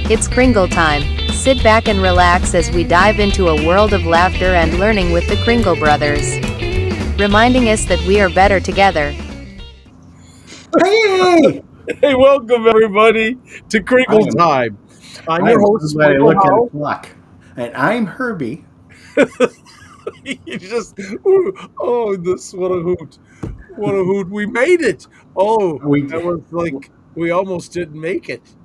It's Kringle time. Sit back and relax as we dive into a world of laughter and learning with the Kringle brothers, reminding us that we are better together. Hey! Hey, welcome everybody to I Crinkle am Time. I'm I your am so host, glad I Michael looked at the Howe. clock. And I'm Herbie. You just, ooh, oh, this, what a hoot. What a hoot. We made it. Oh, We that was like, we almost didn't make it.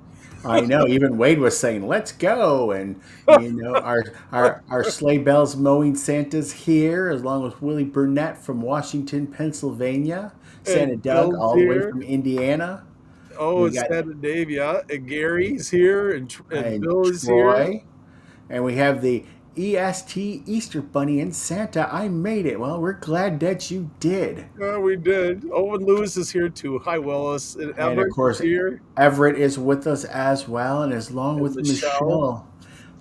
I know, even Wade was saying, let's go. And our sleigh bells mowing Santa's here, along with Willie Burnett from Washington, Pennsylvania, Santa And Doug Bill's all the way here. from Indiana. Oh, We it's got Stan and Dave, yeah. And Gary's here, and and Bill is here. Troy. And we have the EST Easter Bunny and Santa. I made it. Well, we're glad that you did. Yeah, we did. Owen Lewis is here too. Hi, Willis. And And of Everett is course, here. Everett is with us as well, and is along And with Michelle. Michelle,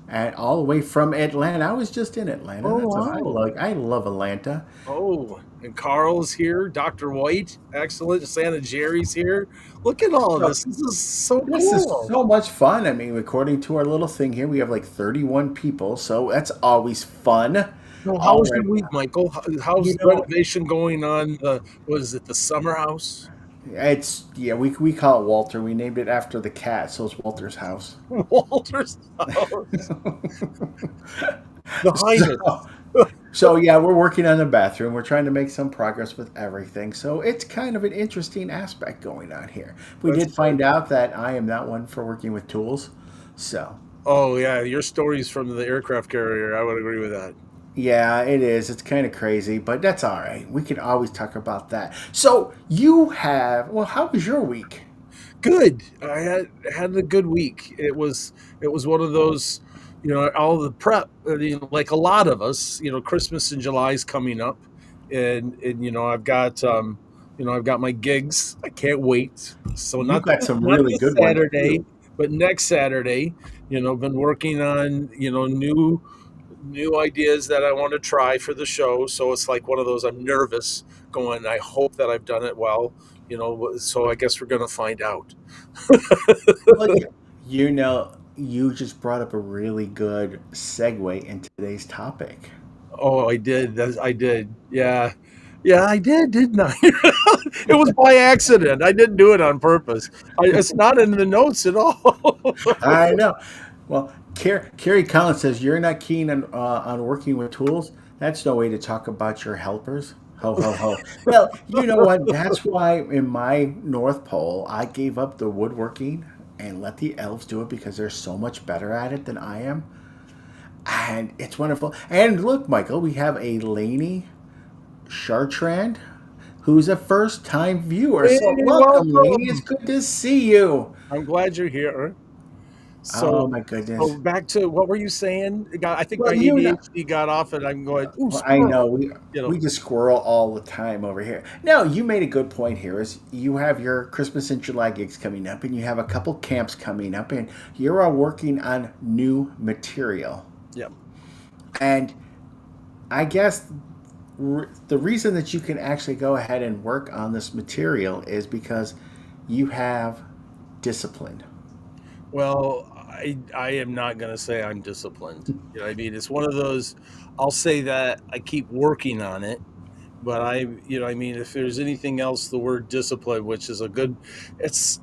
and all the way from Atlanta. I was just in Atlanta. Oh, That's what I wow. like. I love Atlanta. Oh, and Carl's here. Dr. White, excellent. Santa Jerry's here. Look at all of So this. This is so this is cool. so much fun. I mean, according to our little thing here, we have like 31 people, so that's always fun. So, All how's your right, week, Michael? you How's the know, renovation going on? What is it, the summer house? it's yeah. We call it Walter. We named it after the cat, so it's Walter's house. Walter's house. The Highness. So, so yeah, we're working on the bathroom. We're trying to make some progress with everything. So it's kind of an interesting aspect going on here. We That's did find good. out that I am not one for working with tools. So Oh, yeah. Your stories from the aircraft carrier. I would agree with that. yeah, it is. It's kind of crazy, but that's all right. We can always talk about that. So you have, well, how was your week? Good. I had a good week. It was one of those, all the prep. Like a lot of us, Christmas in July is coming up, and I've got my gigs. I can't wait. So You got some not really this good ones Saturday, too. but next Saturday. Been working on new ideas that I want to try for the show. So it's like one of those. I'm nervous going. I hope that I've done it well. So I guess we're gonna find out. Well, you just brought up a really good segue into today's topic. Oh, I did. I did. Yeah, yeah, I did, didn't I? It was by accident. I didn't do it on purpose. It's not in the notes at all. I know. Well, Carrie Collins says you're not keen on working with tools. That's no way to talk about your helpers. Ho ho ho. Well, you know what? That's why in my North Pole I gave up the woodworking and let the elves do it because they're so much better at it than I am. And it's wonderful. And look, Michael, we have a Laney Chartrand who's a first time viewer. Hey, So welcome, Laney. It's welcome. good to see you. I'm glad you're here. Oh So, my goodness. so back to what were you saying? I think my Well, you know, ADHD got off, and I'm going, ooh, well, I know squirrel. You we know, just squirrel all the time over here. No, you made a good point here. Is you have your Christmas and July gigs coming up, and you have a couple camps coming up, and you're all working on new material. yeah. And I guess the reason that you can actually go ahead and work on this material is because you have discipline. Well, I am not going to say I'm disciplined. You know what I mean? It's one of those, I'll say that I keep working on it, but I mean, if there's anything else, the word discipline, which is a good, it's,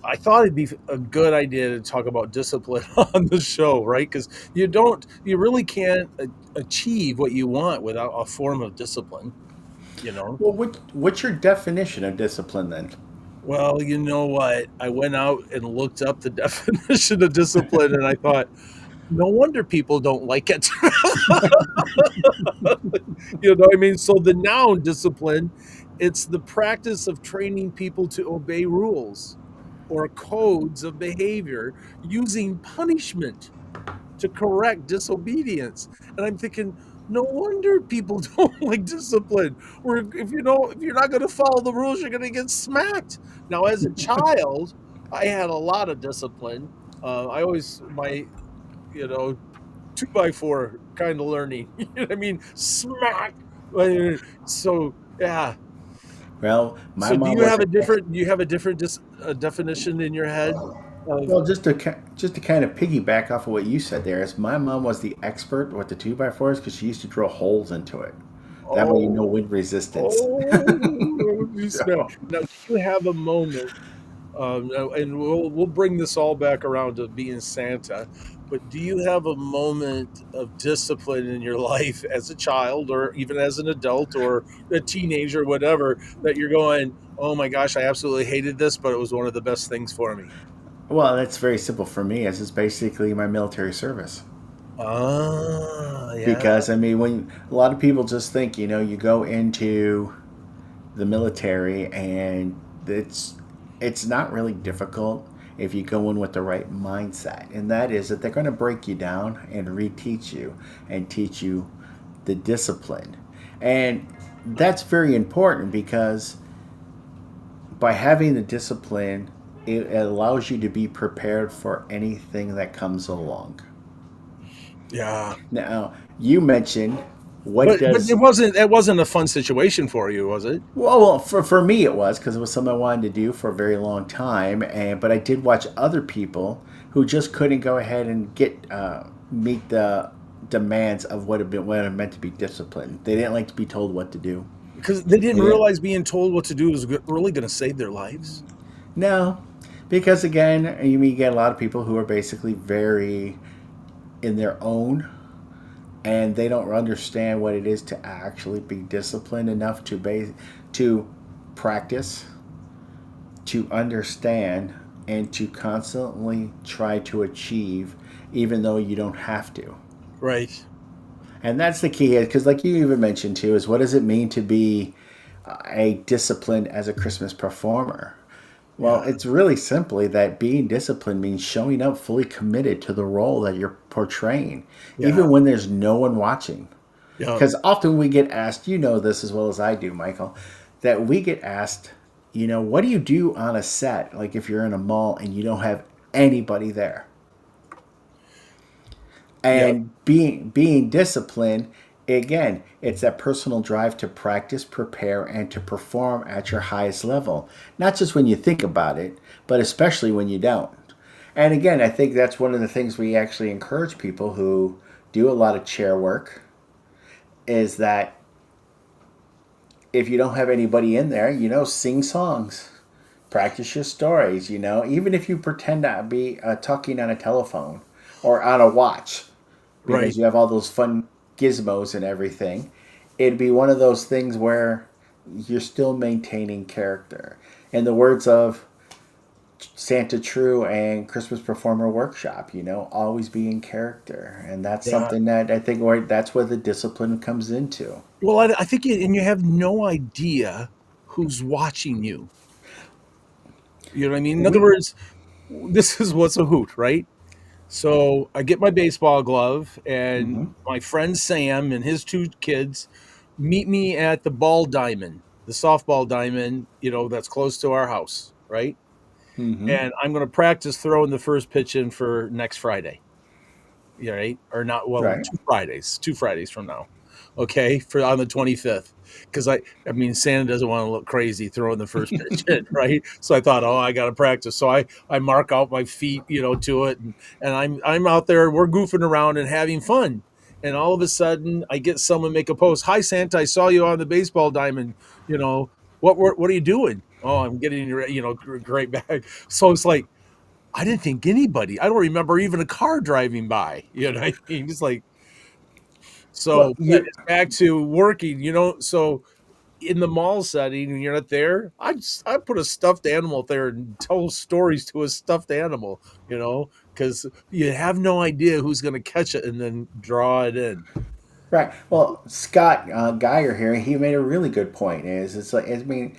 I thought it'd be a good idea to talk about discipline on the show, right? Because you really can't achieve what you want without a form of discipline, you know? Well, what's your definition of discipline then? Well, you know what? I went out and looked up the definition of discipline, and I thought, no wonder people don't like it. I mean? So the noun discipline, it's the practice of training people to obey rules or codes of behavior using punishment to correct disobedience. And I'm thinking, no wonder people don't like discipline. Or if you're not going to follow the rules, you're going to get smacked. Now, as a child, I had a lot of discipline. I always you know 2x4 kind of learning. You know what I mean? Smack. So yeah. Well, my So do mom you was have a different definition in your head? of, Well, just to kind of piggyback off of what you said there, is my mom was the expert with the two by fours because she used to drill holes into it. That way, you know, oh, wind resistance. oh, you smell. So, Now, do you have a moment? And we'll bring this all back around to being Santa. But do you have a moment of discipline in your life as a child, or even as an adult, or a teenager, whatever, that you're going, "Oh my gosh, I absolutely hated this, but it was one of the best things for me." well, that's very simple for me, as it's basically my military service. Ah, yeah, Because I mean, when a lot of people just think, you know, you go into the military and it's it's not really difficult if you go in with the right mindset, and that is that they're going to break you down and reteach you and teach you the discipline. And that's very important because by having the discipline, it allows you to be prepared for anything that comes along. yeah. Now, you mentioned what But does it wasn't a fun situation for you, was it? well, for me it was because it was something I wanted to do for a very long time, and but I did watch other people who just couldn't go ahead and get meet the demands of what it meant to be disciplined. They didn't like to be told what to do. Because they They didn't didn't. realize being told what to do was really going to save their lives. No, because again, you get a lot of people who are basically very in their own, and they don't understand what it is to actually be disciplined enough to practice, to understand, and to constantly try to achieve, even though you don't have to. Right. And that's the key, because like you even mentioned too, is what does it mean to be a disciplined as a Christmas performer? Well, Yeah. it's really simply that being disciplined means showing up fully committed to the role that you're portraying, Yeah. even when there's no one watching. Yeah. Because often we get asked, you know this as well as I do, Michael, that we get asked, you know, what do you do on a set? Like if you're in a mall and you don't have anybody there. Yeah. And being disciplined, again, it's that personal drive to practice, prepare, and to perform at your highest level. Not just when you think about it, but especially when you don't. And again, I think that's one of the things we actually encourage people who do a lot of chair work is that if you don't have anybody in there, you know, sing songs, practice your stories, you know, even if you pretend to be talking on a telephone or on a watch, Right. because you have all those fun gizmos and everything, it'd be one of those things where you're still maintaining character. In the words of Santa True and Christmas Performer Workshop, you know, always be in character. And that's Yeah. something that I think where that's where the discipline comes into. Well, I think, and you have no idea who's watching you. You know what I mean? In other We, words, this is what's a hoot, right? So I get my baseball glove, and mm-hmm, my friend Sam and his two kids meet me at the ball diamond, the softball diamond, that's close to our house, right? mm-hmm, And I'm going to practice throwing the first pitch in for next Friday. Yeah, right? Or not, well, right. two Fridays from now. Okay, for on the 25th. Because I mean, Santa doesn't want to look crazy throwing the first pitch in, right? So I thought, oh, I got to practice. So I mark out my feet, to it, and I'm out there. We're goofing around and having fun. And all of a sudden, I get someone make a post. Hi, Santa, I saw you on the baseball diamond. What are you doing? Oh, I'm getting your great bag. So it's like, I didn't think anybody. I don't remember even a car driving by. You know what I mean? It's like, Well, so, but you it's back to working. So in the mall setting, when you're not there, I put a stuffed animal there and tell stories to a stuffed animal. Because you have no idea who's going to catch it and then draw it in. right. Well, Scott Geyer here, he made a really good point. Is it's like I mean,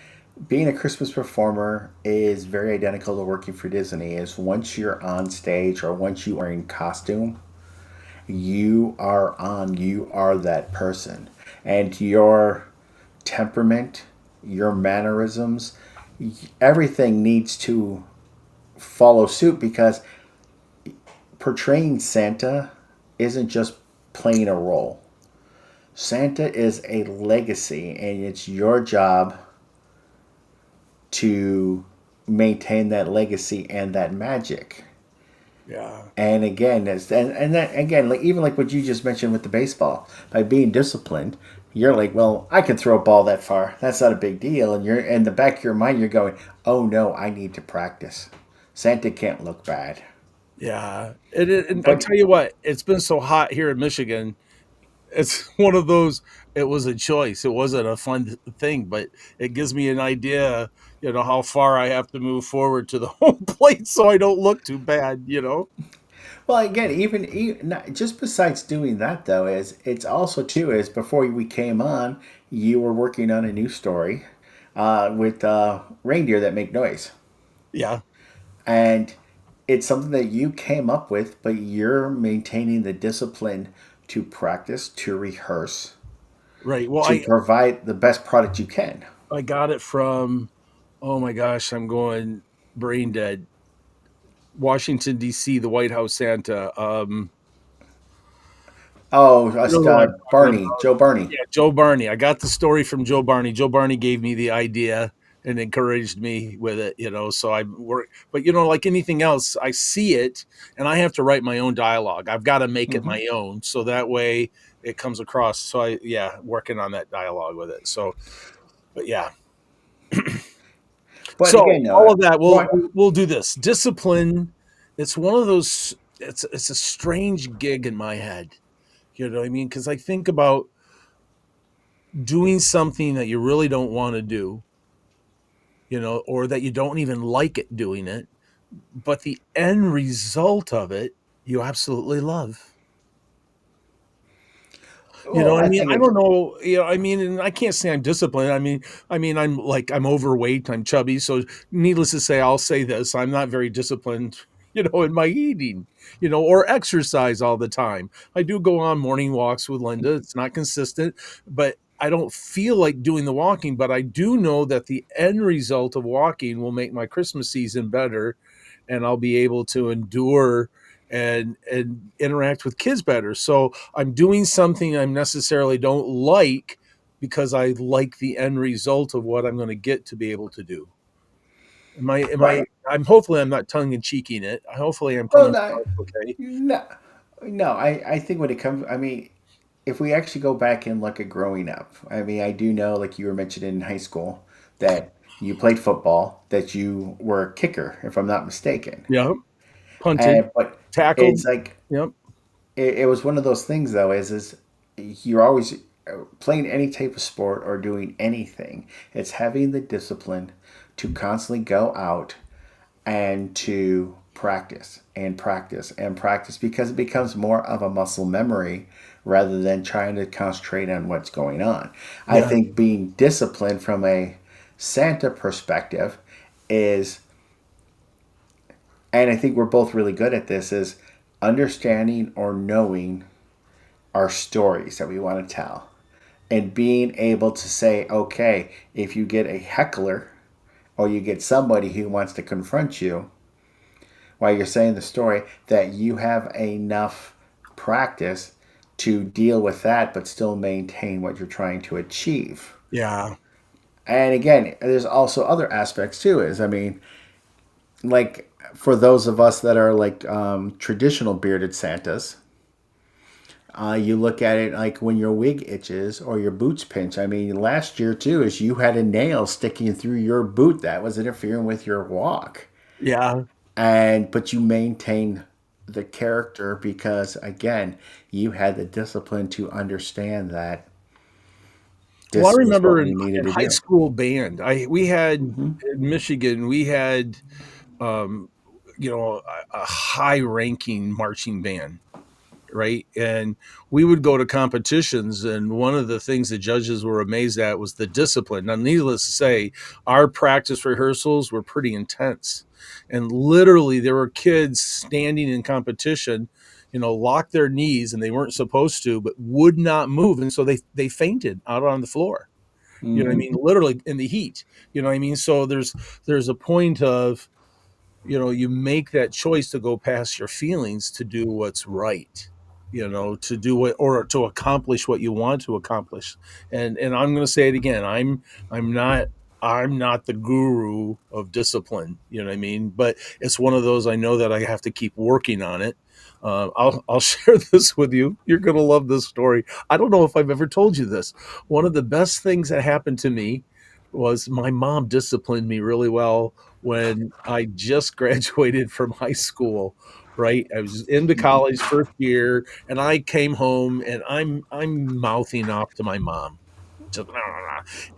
being a Christmas performer is very identical to working for Disney. Is once you're on stage or once you are in costume, you are that person, and your temperament, your mannerisms, everything needs to follow suit because portraying Santa isn't just playing a role. Santa is a legacy, and it's your job to maintain that legacy and that magic. Yeah. And again, and that again, like even like what you just mentioned with the baseball, by being disciplined, you're like, well, I can throw a ball that far. That's not a big deal. And you're in the back of your mind, you're going, oh no, I need to practice. Santa can't look bad. Yeah. And I But tell you what, it's been so hot here in Michigan. It's one of those, it was a choice. It wasn't a fun thing, but it gives me an idea, how far I have to move forward to the home plate so I don't look too bad. well, again, even not, just besides doing that though, is it's also too is before we came on, you were working on a new story with reindeer that make noise. Yeah. And it's something that you came up with, but you're maintaining the discipline to practice, to rehearse, Right. Well, to I provide the best product you can. I got it from, oh my gosh, I'm going brain dead. Washington D.C., the White House Santa. Oh, You know who I'm talking Barney, about. Joe Barney. Yeah, Joe Barney. I got the story from Joe Barney. Joe Barney gave me the idea and encouraged me with it. So I work, but like anything else, I see it and I have to write my own dialogue. I've got to make it Hmm. my own so that way it comes across. So yeah, working on that dialogue with it. So, but yeah. But So again, all of that, we'll what? we'll do this. Discipline. It's one of those. It's a strange gig in my head. You know what I mean? Because I think about doing something that you really don't want to do, or that you don't even like it doing it, but the end result of it you absolutely love. You know Well, what I I mean? think I it. don't know, I mean, and I can't say I'm disciplined. I mean, I'm overweight, I'm chubby, so needless to say, I'll say this, I'm not very disciplined, in my eating, or exercise all the time. I do go on morning walks with Linda. It's not consistent, but I don't feel like doing the walking, but I do know that the end result of walking will make my Christmas season better and I'll be able to endure and interact with kids better. So I'm doing something I necessarily don't like because I like the end result of what I'm going to get to be able to do. Right. I'm hopefully I'm not tongue in cheeking it. Hopefully I'm Well, coming no, across okay. no, no. I think when it comes, I mean, if we actually go back and look at growing up, I mean, I do know, like you were mentioning in high school, that you played football, that you were a kicker, if I'm not mistaken. Yeah. Punted, And but tackled. it's like Yep. it was one of those things though, is you're always playing any type of sport or doing anything. It's having the discipline to constantly go out and to practice and practice and practice because it becomes more of a muscle memory rather than trying to concentrate on what's going on. I Yeah. think being disciplined from a Santa perspective is, and I think we're both really good at this, is understanding or knowing our stories that we want to tell and being able to say, okay, if you get a heckler or you get somebody who wants to confront you while you're saying the story, that you have enough practice to deal with that but still maintain what you're trying to achieve. Yeah. And again, there's also other aspects too, is I mean, like for those of us that are like traditional bearded Santas, you look at it like when your wig itches or your boots pinch. I mean, last year too, is you had a nail sticking through your boot that was interfering with your walk, Yeah. and but you maintained the character because again, you had the discipline to understand that Well, I this was remember what in we needed to high do. school band, I we had Hmm. in Michigan, we had um, a high ranking marching band, right? And we would go to competitions, and one of the things the judges were amazed at was the discipline. Now, needless to say, our practice rehearsals were pretty intense, and literally there were kids standing in competition, locked their knees, and they weren't supposed to, but would not move, and so they fainted out on the floor. You know what I Hmm. mean? Literally in the heat. You know what I mean? So there's a point of, you make that choice to go past your feelings to do what's right, to do what, or to accomplish what you want to accomplish. And I'm going to say it again. I'm not I'm not the guru of discipline, you know what I mean? But it's one of those I know that I have to keep working on it. I'll share this with you. You're gonna love this story. I don't know if I've ever told you this. One of the best things that happened to me was my mom disciplined me really well when I just graduated from high school. Right, I was into college first year, and I came home, and I'm mouthing off to my mom, just,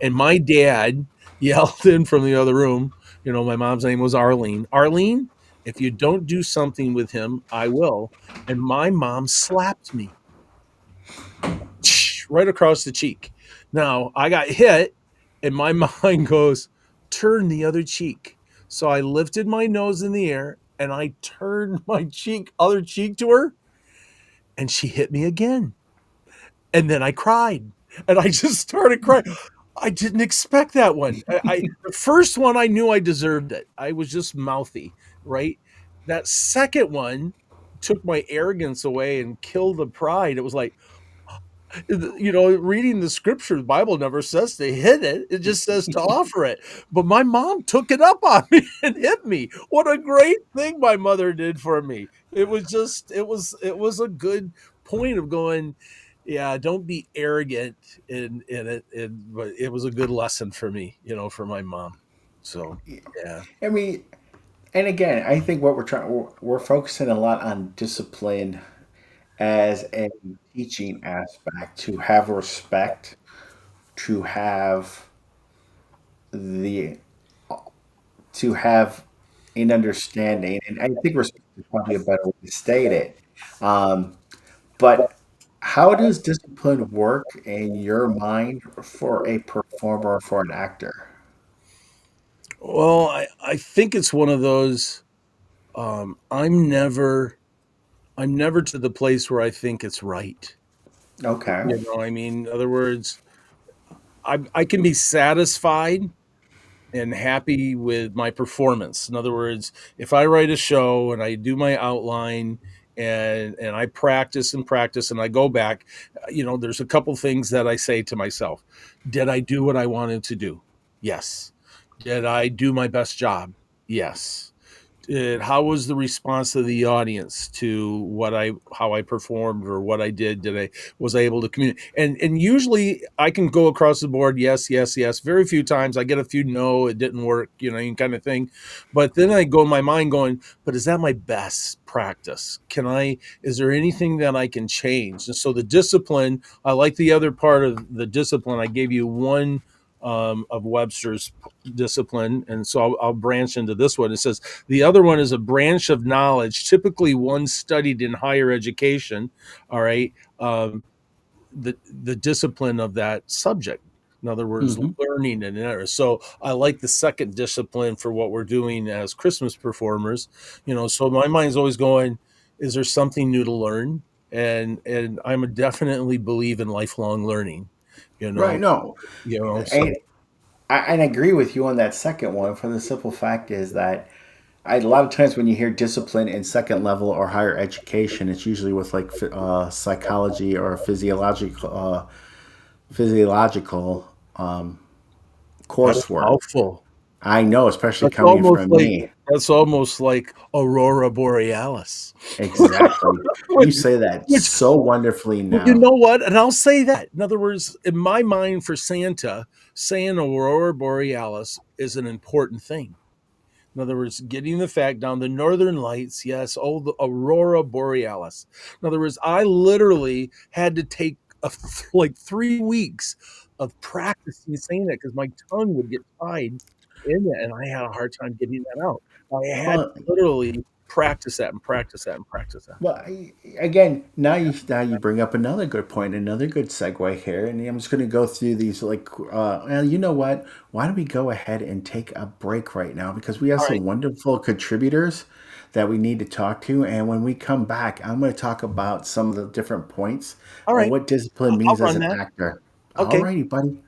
and my dad yelled in from the other room. My mom's name was Arlene. Arlene, if you don't do something with him, I will. And my mom slapped me right across the cheek. Now I got hit, and my mind goes, turn the other cheek. So I lifted my nose in the air and I turned my other cheek to her, and she hit me again. And then I cried, and I just started crying. I didn't expect that one. The first one, I knew I deserved it. I was just mouthy, right? That second one took my arrogance away and killed the pride. It was like, reading the scripture, the Bible never says to hit it. It just says to offer it. But my mom took it up on me and hit me. What a great thing my mother did for me. It was a good point of going, yeah, don't be arrogant in it. But it was a good lesson for me, for my mom. So, yeah. I mean, and again, I think what we're focusing a lot on discipline as a teaching aspect, to have respect, to have the to have an understanding, and I think respect is probably a better way to state it. Um, but how does discipline work in your mind for a performer or for an actor? Well, I think it's one of those. I'm never to the place where I think it's right. Okay. I mean, in other words, I can be satisfied and happy with my performance. In other words, if I write a show and I do my outline and I practice and practice and I go back, there's a couple things that I say to myself. Did I do what I wanted to do? Yes. Did I do my best job? Yes. How was the response of the audience to how I performed or what I did? Was I able to communicate? And usually I can go across the board, yes, yes, yes. Very few times I get a few no, it didn't work, kind of thing. But then I go in my mind going, but is that my best practice? Is there anything that I can change? And so the discipline, I like the other part of the discipline. I gave you one of Webster's discipline, and so I'll branch into this one. It says the other one is a branch of knowledge, typically one studied in higher education. All right, the discipline of that subject. In other words, Hmm. learning and error. So I like the second discipline for what we're doing as Christmas performers. So my mind's always going, is there something new to learn? And I'm a definitely believe in lifelong learning. You Right. know, No, so and I agree with you on that second one. For the simple fact is that a lot of times when you hear discipline in second level or higher education, it's usually with like psychology or physiological that's a coursework. mouthful. I know, especially That's coming almost from like me. that's almost like Aurora Borealis. Exactly. You Which say that which so wonderfully Well, you now. know what? And I'll say that. In other words, in my mind, for Santa, saying Aurora Borealis is an important thing. In other words, getting the fact down, the northern lights, yes, oh, the Aurora Borealis. In other words, I literally had to take like 3 weeks of practicing saying that because my tongue would get tied in it, and I had a hard time getting that out. I had Well, to literally practice that and practice that and practice that. well, again, now you bring up another good point, another good segue here, and I'm just going to go through these like, well, you know what? Why don't we go ahead and take a break right now because we have All right. some wonderful contributors that we need to talk to, and when we come back, I'm going to talk about some of the different points All of right. what discipline I'll means as run an that. actor. Okay. Alrighty, buddy.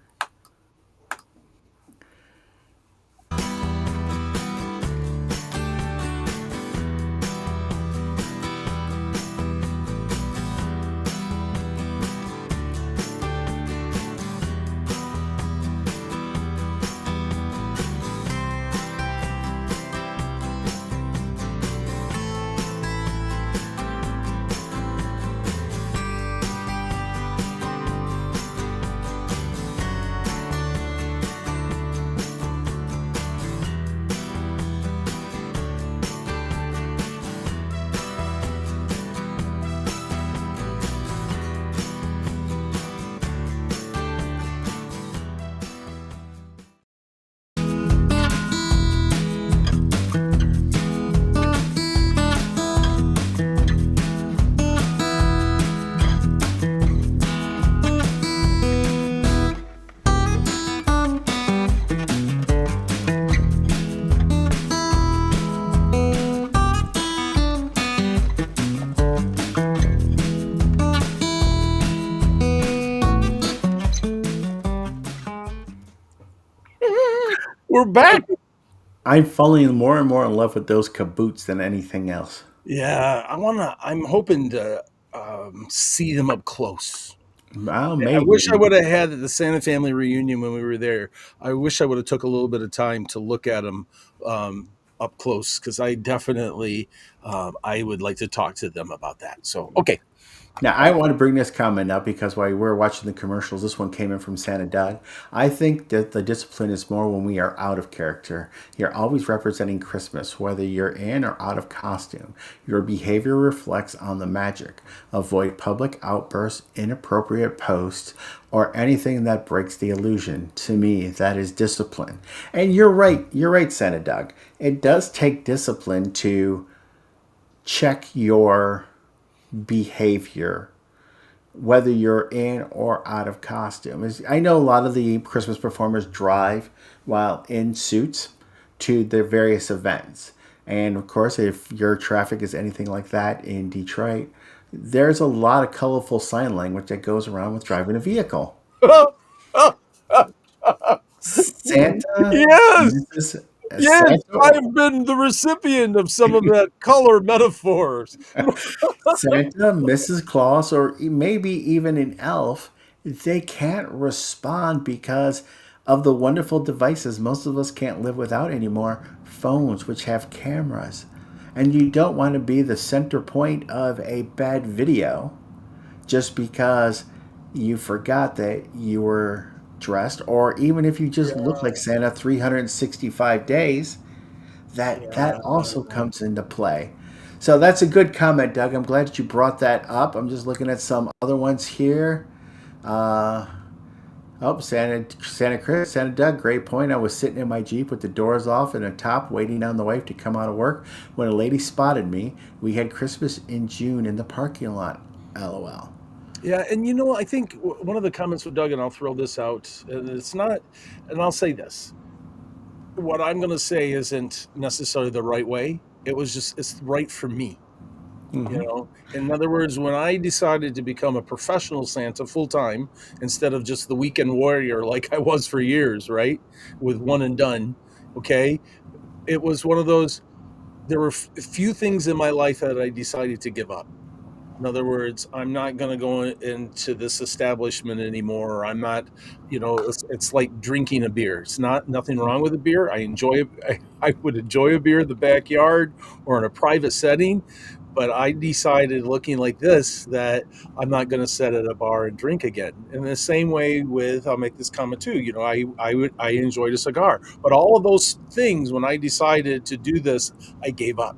we're back. I'm falling more and more in love with those kaboots than anything else. Yeah, I'm hoping to see them up close. Well, I wish I maybe. would have had the Santa family reunion when we were there. I wish I would have took a little bit of time to look at them up close, because I definitely I would like to talk to them about that. So okay. Now, I want to bring this comment up because while we were watching the commercials, this one came in from Santa Doug. I think that the discipline is more when we are out of character. You're always representing Christmas, whether you're in or out of costume. Your behavior reflects on the magic. Avoid public outbursts, inappropriate posts, or anything that breaks the illusion. To me, that is discipline. And you're right. You're right, Santa Doug. It does take discipline to check your behavior, whether you're in or out of costume. I know a lot of the Christmas performers drive while in suits to the various events. And of course, if your traffic is anything like that in Detroit, there's a lot of colorful sign language that goes around with driving a vehicle. Santa, Yes, Mrs. yes, Santa, I've been the recipient of some of that color metaphors. Santa, Mrs. Claus, or maybe even an elf, they can't respond because of the wonderful devices most of us can't live without anymore, phones which have cameras. And you don't want to be the center point of a bad video just because you forgot that you were dressed, or even if you just look like Santa 365 days, that also comes into play. So that's a good comment, Doug. I'm glad that you brought that up. I'm just looking at some other ones here. Uh, Santa Doug, great point. I was sitting in my Jeep with the doors off and a top waiting on the wife to come out of work when a lady spotted me. We had Christmas in June in the parking lot. LOL. Yeah, and I think one of the comments with Doug, and I'll throw this out, and it's not, and I'll say this: what I'm going to say isn't necessarily the right way. It's right for me. Mm-hmm. In other words, when I decided to become a professional Santa full time instead of just the weekend warrior like I was for years, right, with one and done, okay, it was one of those. There were a few things in my life that I decided to give up. In other words, I'm not going to go into this establishment anymore. Or I'm not, it's like drinking a beer. It's nothing wrong with a beer. I enjoy it. I would enjoy a beer in the backyard or in a private setting. But I decided, looking like this, that I'm not going to sit at a bar and drink again. In the same way I'll make this comment too. I enjoyed a cigar, but all of those things, when I decided to do this, I gave up.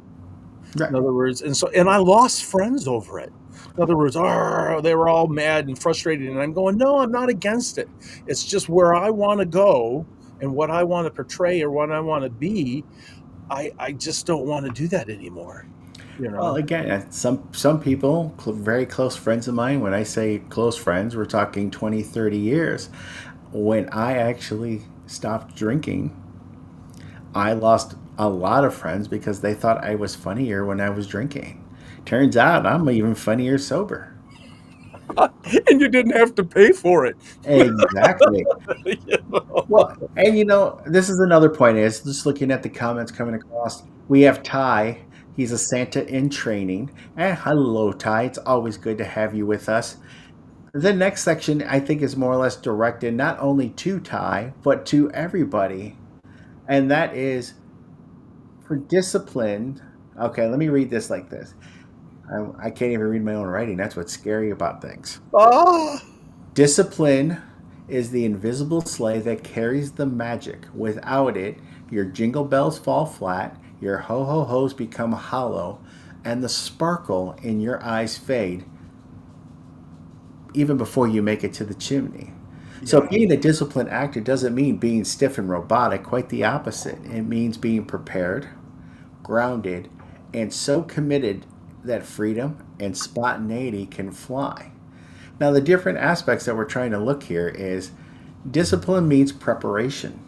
Right. In other words, and I lost friends over it. In other words, they were all mad and frustrated, and I'm going, no, I'm not against it. It's just where I want to go and what I want to portray or what I want to be. I just don't want to do that anymore. Well, again, some people, very close friends of mine, when I say close friends, we're talking 20, 30 years. When I actually stopped drinking, I lost a lot of friends because they thought I was funnier when I was drinking. Turns out I'm even funnier sober. And you didn't have to pay for it. Exactly. You know? Well, and this is another point is just looking at the comments coming across. We have Ty. He's a Santa in training. Hello, Ty. It's always good to have you with us. The next section, I think, is more or less directed not only to Ty, but to everybody. And that is for discipline. Okay, let me read this like this. I can't even read my own writing. That's what's scary about things. Ah, Discipline is the invisible sleigh that carries the magic. Without it, your jingle bells fall flat, your ho ho ho's become hollow, and the sparkle in your eyes fade even before you make it to the chimney. So, being a disciplined actor doesn't mean being stiff and robotic, quite the opposite. It means being prepared, grounded, and so committed that freedom and spontaneity can fly. Now, the different aspects that we're trying to look here is discipline means preparation.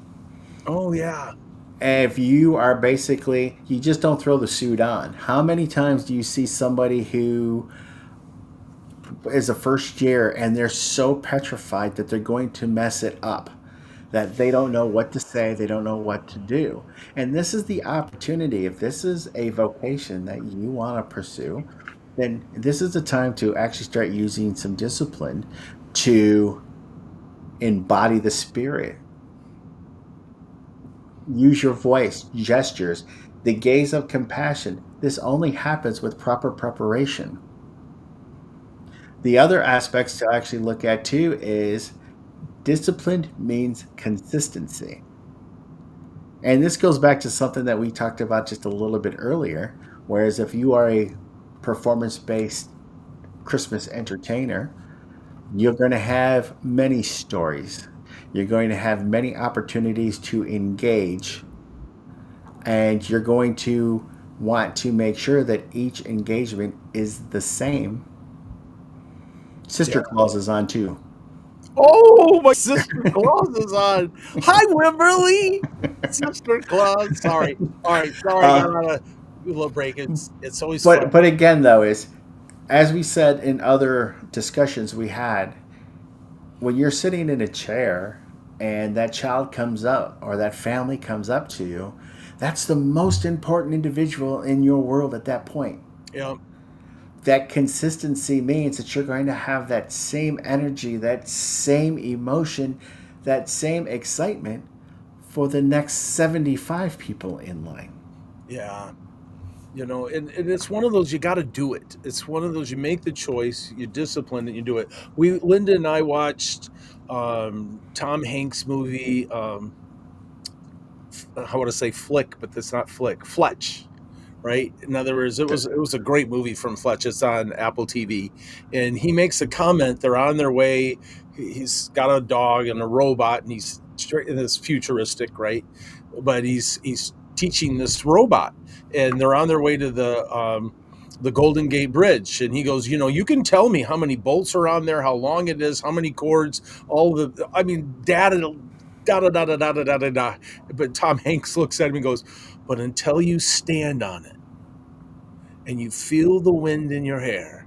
oh yeah. If you are basically, you just don't throw the suit on. How many times do you see somebody who is a first year and they're so petrified that they're going to mess it up? that they don't know what to say, they don't know what to do. And this is the opportunity. If this is a vocation that you want to pursue, then this is the time to actually start using some discipline to embody the spirit. Use your voice, gestures, the gaze of compassion. This only happens with proper preparation. The other aspects to actually look at too is discipline means consistency. And this goes back to something that we talked about just a little bit earlier. Whereas if you are a performance based Christmas entertainer, you're going to have many stories. You're going to have many opportunities to engage, and you're going to want to make sure that each engagement is the same. Sister Yeah. Claus is on too. Oh, my sister Claus is on. Hi, Wimberly. Sister Claus. Sorry. All right. Sorry. I got Uh, on a little break. It's always fun. but again, though, is as we said in other discussions we had, when you're sitting in a chair and that child comes up or that family comes up to you, that's the most important individual in your world at that point. Yeah. That consistency means that you're going to have that same energy, that same emotion, that same excitement for the next 75 people in line. Yeah. And it's one of those, you got to do it. It's one of those, you make the choice, you discipline, and you do it. Linda and I watched Tom Hanks movie. I want to say Flick, but that's not Flick. Fletch, right? In other words, it was a great movie from Fletch. It's on Apple TV, and he makes a comment. They're on their way. He's got a dog and a robot, and he's straight in this futuristic, right? But he's teaching this robot, and they're on their way to the Golden Gate Bridge, and he goes, you can tell me how many bolts are on there, how long it is, how many cords, all the, I mean, data, da da da da da da da da da. But Tom Hanks looks at him and goes, but until you stand on it and you feel the wind in your hair,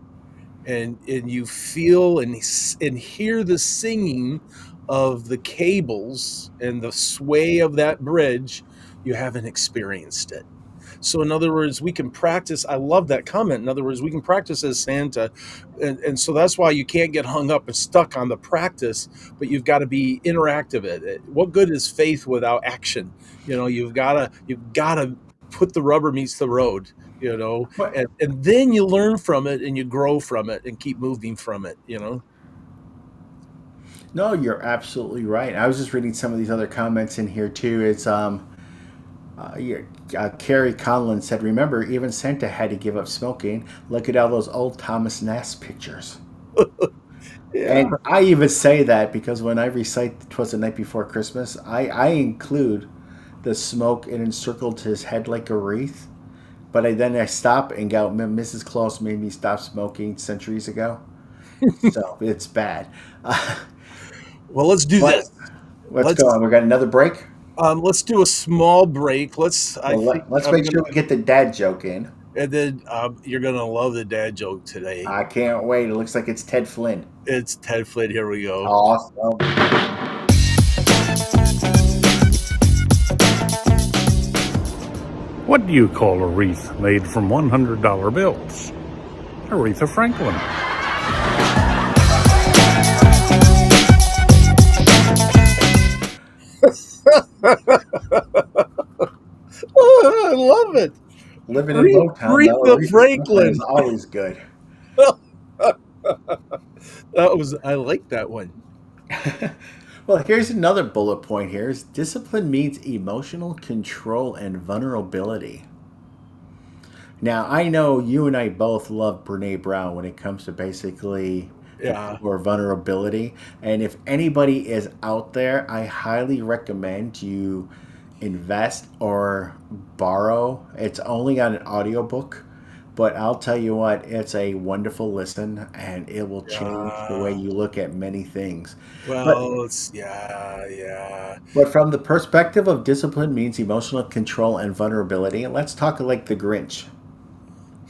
and you feel and hear the singing of the cables and the sway of that bridge, you haven't experienced it. So in other words, we can practice. I love that comment. In other words, we can practice as Santa. And so that's why you can't get hung up and stuck on the practice, but you've got to be interactive at it. What good is faith without action? You've got to put the rubber meets the road, But and then you learn from it and you grow from it and keep moving from it. no, you're absolutely right. I was just reading some of these other comments in here too. It's yeah, Carrie Conlon said, "Remember, even Santa had to give up smoking. Look at all those old Thomas Nast pictures." Yeah. And I even say that because when I recite "'Twas the Night Before Christmas," I include the smoke and encircled his head like a wreath. But then I stop and go, Mrs. Claus made me stop smoking centuries ago. So it's bad. Well, let's do But this. let's go Let's on. We got another break. let's do a small break. I Well, think let's I'm make gonna, sure we get the dad joke in. and then you're gonna love the dad joke today. I can't wait. It looks like it's Ted Flynn. It's Ted Flynn. Here we go. Awesome. What do you call a wreath made from $100 bills? Aretha Franklin. Oh, I love it. Living in Motown, though, Aretha Aretha Franklin Franklin. is always good. I like that one. Well, here's another bullet point here is discipline means emotional control and vulnerability. Now, I know you and I both love Brene Brown when it comes to basically Yeah. or vulnerability. And if anybody is out there, I highly recommend you invest or borrow. It's only on an audiobook, but I'll tell you what, it's a wonderful listen and it will change the way Yeah. you look at many things. But Well, yeah. but from the perspective of discipline means emotional control and vulnerability, let's talk like the Grinch.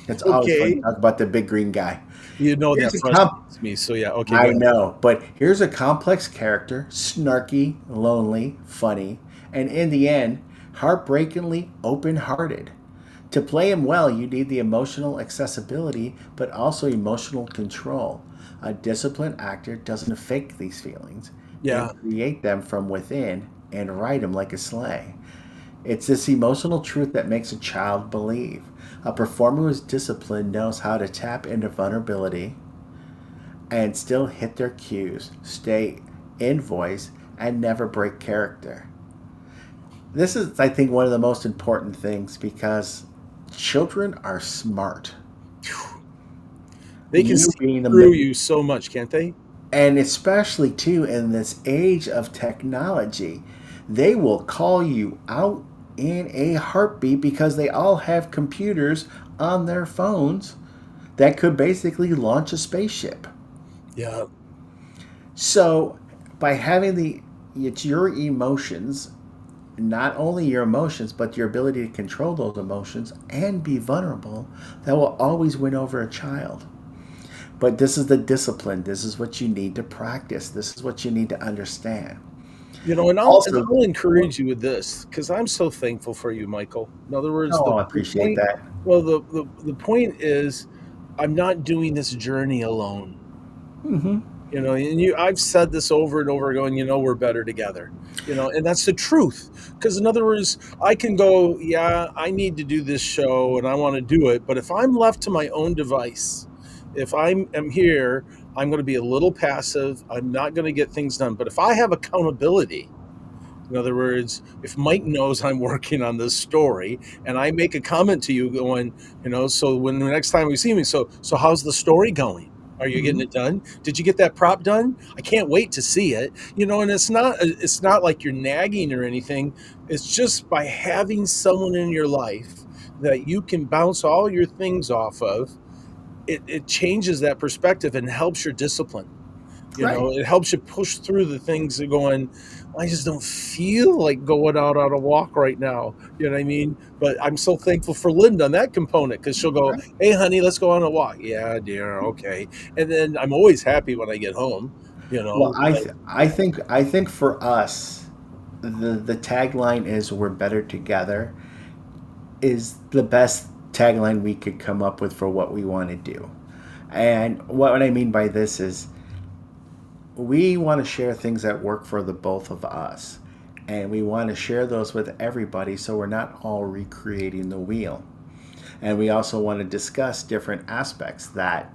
It's always fun to Okay. talk about the big green guy. You know Here's that a frustrates me. So yeah, okay, go I ahead. know, but here's a complex character, snarky, lonely, funny, and in the end, heartbreakingly open-hearted. To play him well, you need the emotional accessibility, but also emotional control. A disciplined actor doesn't fake these feelings. They Yeah. create them from within and write them like a sleigh. It's this emotional truth that makes a child believe. A performer who's disciplined knows how to tap into vulnerability and still hit their cues, stay in voice, and never break character. This is, I think, one of the most important things because children are smart. They can You see being a through you so much, can't they? and especially too in this age of technology, they will call you out in a heartbeat because they all have computers on their phones that could basically launch a spaceship. Yeah. So by having it's your emotions, not only your emotions, but your ability to control those emotions and be vulnerable, that will always win over a child. But this is the discipline. This is what you need to practice. This is what you need to understand. And Also, I'll encourage you with this because I'm so thankful for you, Michael. In other words, oh, the I the appreciate point that. well, the point is I'm not doing this journey alone. Hmm. And I've said this over and over going, we're better together. And that's the truth. Because in other words, I can go, yeah, I need to do this show and I want to do it. But if I'm left to my own device, if am here, I'm going to be a little passive. I'm not going to get things done. But if I have accountability, in other words, if Mike knows I'm working on this story and I make a comment to you going, so when the next time we see me, so how's the story going? Are you getting Hmm. it done? Did you get that prop done? I can't wait to see it. And it's not like you're nagging or anything. It's just by having someone in your life that you can bounce all your things off of, it changes that perspective and helps your discipline. Right. It helps you push through the things that going, "Well, I just don't feel like going out on a walk right now. You know what I mean? But I'm so thankful for Linda on that component because she'll go, Right. "Hey, honey, let's go on a walk." Yeah, dear. Okay. And then I'm always happy when I get home, Well, but I think for us, the tagline is "We're better together" is the best tagline we could come up with for what we want to do. And what I mean by this is we want to share things that work for the both of us. And we want to share those with everybody so we're not all recreating the wheel. And we also want to discuss different aspects that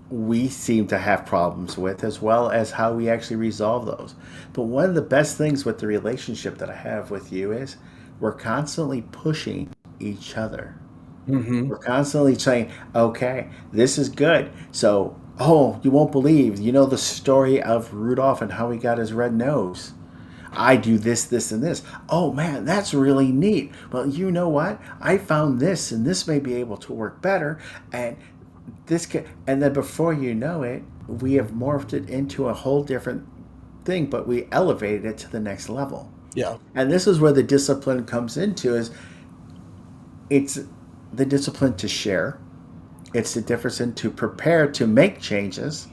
we seem to have problems with, as well as how we actually resolve those. But one of the best things with the relationship that I have with you is we're constantly pushing each other. hmm We're constantly saying, okay, this is good. So, oh, you won't believe, the story of Rudolph and how he got his red nose. I do this, this, and this. Oh man, that's really neat. Well, you know what? I found this, and this may be able to work better. And and then before you know it, we have morphed it into a whole different thing, but we elevated it to the next level. yeah, And this is where the discipline comes into is it's the discipline to share. It's the difference in to prepare to make changes,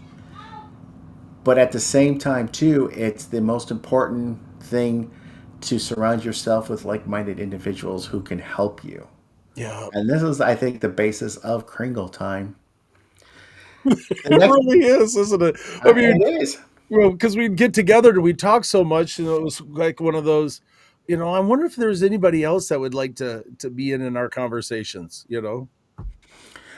but at the same time too, it's the most important thing to surround yourself with like-minded individuals who can help you. yeah. And this is, I think, the basis of Kringle Time. The It next, really is, isn't it? I mean, it is. well, because we'd get together and we'd talk so much, it was like one of those. I wonder if there's anybody else that would like to be in our conversations.